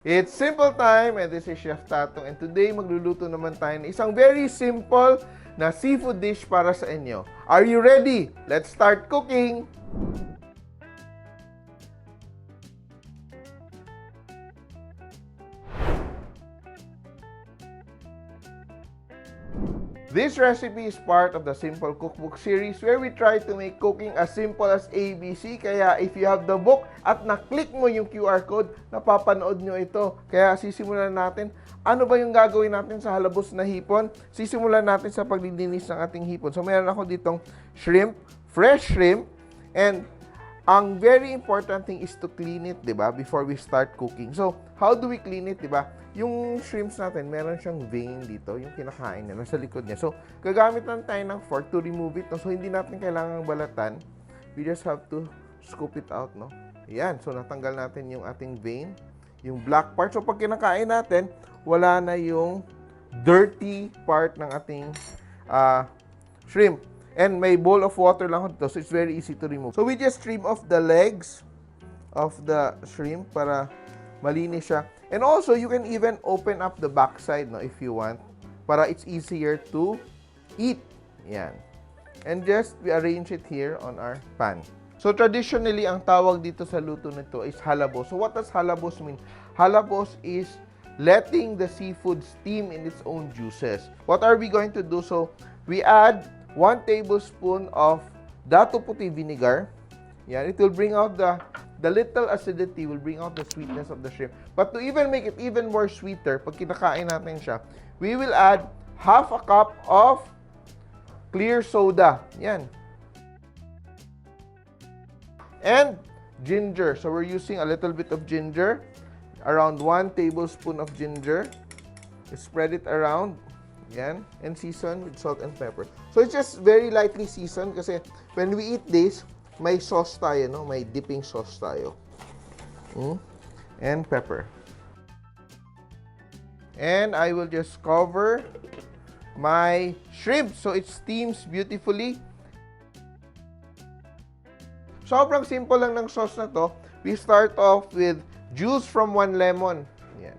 It's simple time and this is Chef Tatong and today magluluto naman tayo ng isang very simple na seafood dish para sa inyo. Are you ready? Let's start cooking! This recipe is part of the Simple Cookbook series where we try to make cooking as simple as ABC. Kaya if you have the book at na-click mo yung QR code, napapanood nyo ito. Kaya sisimulan natin. Ano ba yung gagawin natin sa halabos na hipon? Sisimulan natin sa paglilinis ng ating hipon. So meron ako ditong shrimp, fresh shrimp, and ang very important thing is to clean it, 'di ba? Before we start cooking. So, how do we clean it, 'di ba? Yung shrimps natin, meron siyang vein dito, yung kinakain niya, nasa likod niya. So, gagamit lang tayo ng fork to remove it. No? So, hindi natin kailangang balatan. We just have to scoop it out, no? Ayan. So, natanggal natin yung ating vein, yung black part. So, pag kinakain natin, wala na yung dirty part ng ating shrimp. And may bowl of water lang dito, so it's very easy to remove. So we just trim off the legs of the shrimp para malinis siya. And also, you can even open up the backside, no, if you want, para it's easier to eat. Yan. And just we arrange it here on our pan. So traditionally, ang tawag dito sa luto nito is halabos. So what does halabos mean? Halabos is letting the seafood steam in its own juices. What are we going to do? So we add 1 tablespoon of dato puti vinegar. Yan, it will bring out the little acidity, will bring out the sweetness of the shrimp. But to even make it even more sweeter, pag kinakain natin siya, we will add half a cup of clear soda. Yan. And ginger. So we're using a little bit of ginger, around 1 tablespoon of ginger. Spread it around. Yan. And season with salt and pepper. So it's just very lightly seasoned kasi when we eat this, may sauce tayo, no? May dipping sauce tayo. And pepper. And I will just cover my shrimp so it steams beautifully. Sobrang simple lang ng sauce na to. We start off with juice from 1 lemon. Yan.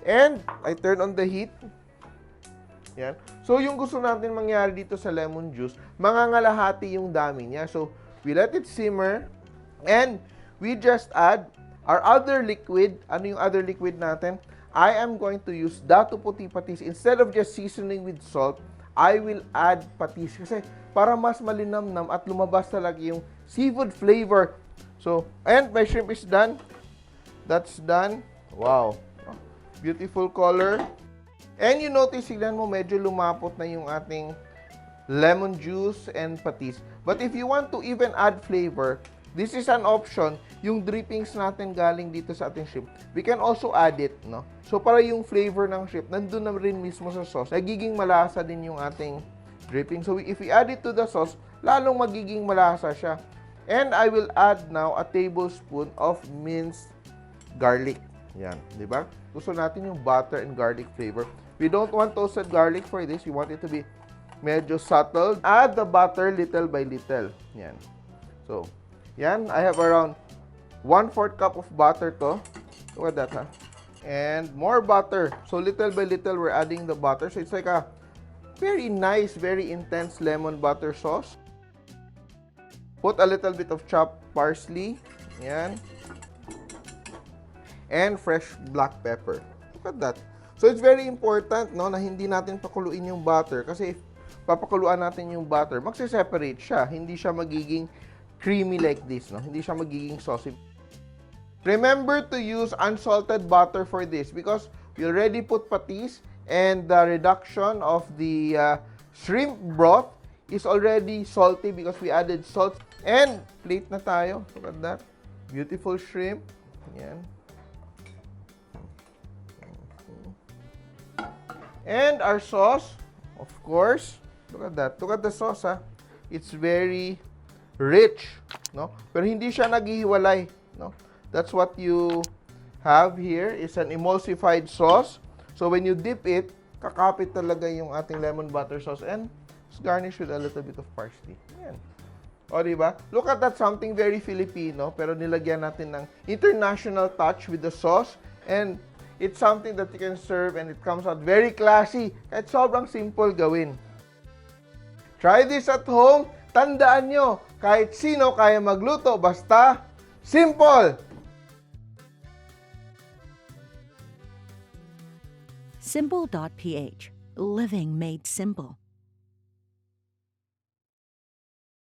And I turn on the heat. Yan. So, yung gusto natin mangyari dito sa lemon juice, mangangalahati yung dami niya. So, we let it simmer and we just add our other liquid. Ano yung other liquid natin? I am going to use dato puti patis. Instead of just seasoning with salt, I will add patis kasi para mas malinamnam at lumabas talaga yung seafood flavor. So, and my shrimp is done. That's done. Wow. Beautiful color. And you notice, tignan mo, medyo lumapot na yung ating lemon juice and patis. But if you want to even add flavor, this is an option. Yung drippings natin galing dito sa ating shrimp, we can also add it, no? So, para yung flavor ng shrimp, nandun na rin mismo sa sauce. Nagiging malasa din yung ating dripping. So, if we add it to the sauce, lalong magiging malasa siya. And I will add now a tablespoon of minced garlic. Yan, di ba? Gusto natin yung butter and garlic flavor. We don't want toasted garlic for this. We want it to be medyo subtle. Add the butter little by little. Yan. So, yan. I have around 1/4 cup of butter to. Look at that, ha? And more butter. So, little by little, we're adding the butter. So, it's like a very nice, very intense lemon butter sauce. Put a little bit of chopped parsley. Yan. And fresh black pepper. Look at that. So, it's very important, no, na hindi natin pakuluin yung butter kasi if papakuluan natin yung butter, magse-separate siya. Hindi siya magiging creamy like this, no? Hindi siya magiging saucy. Remember to use unsalted butter for this because we already put patis and the reduction of the shrimp broth is already salty because we added salt. And plate na tayo. Look at that. Beautiful shrimp. Yan. And our sauce, of course, look at that. Look at the sauce, ha. It's very rich, no? Pero hindi siya naghihiwalay, no? That's what you have here is an emulsified sauce. So when you dip it, kakapit talaga yung ating lemon butter sauce and garnish with a little bit of parsley. Yan. O, di ba? Look at that, something very Filipino, pero nilagyan natin ng international touch with the sauce. And it's something that you can serve and it comes out very classy. Kahit sobrang simple gawin. Try this at home. Tandaan nyo, kahit sino kaya magluto, basta simple! Simple.ph. Living made simple.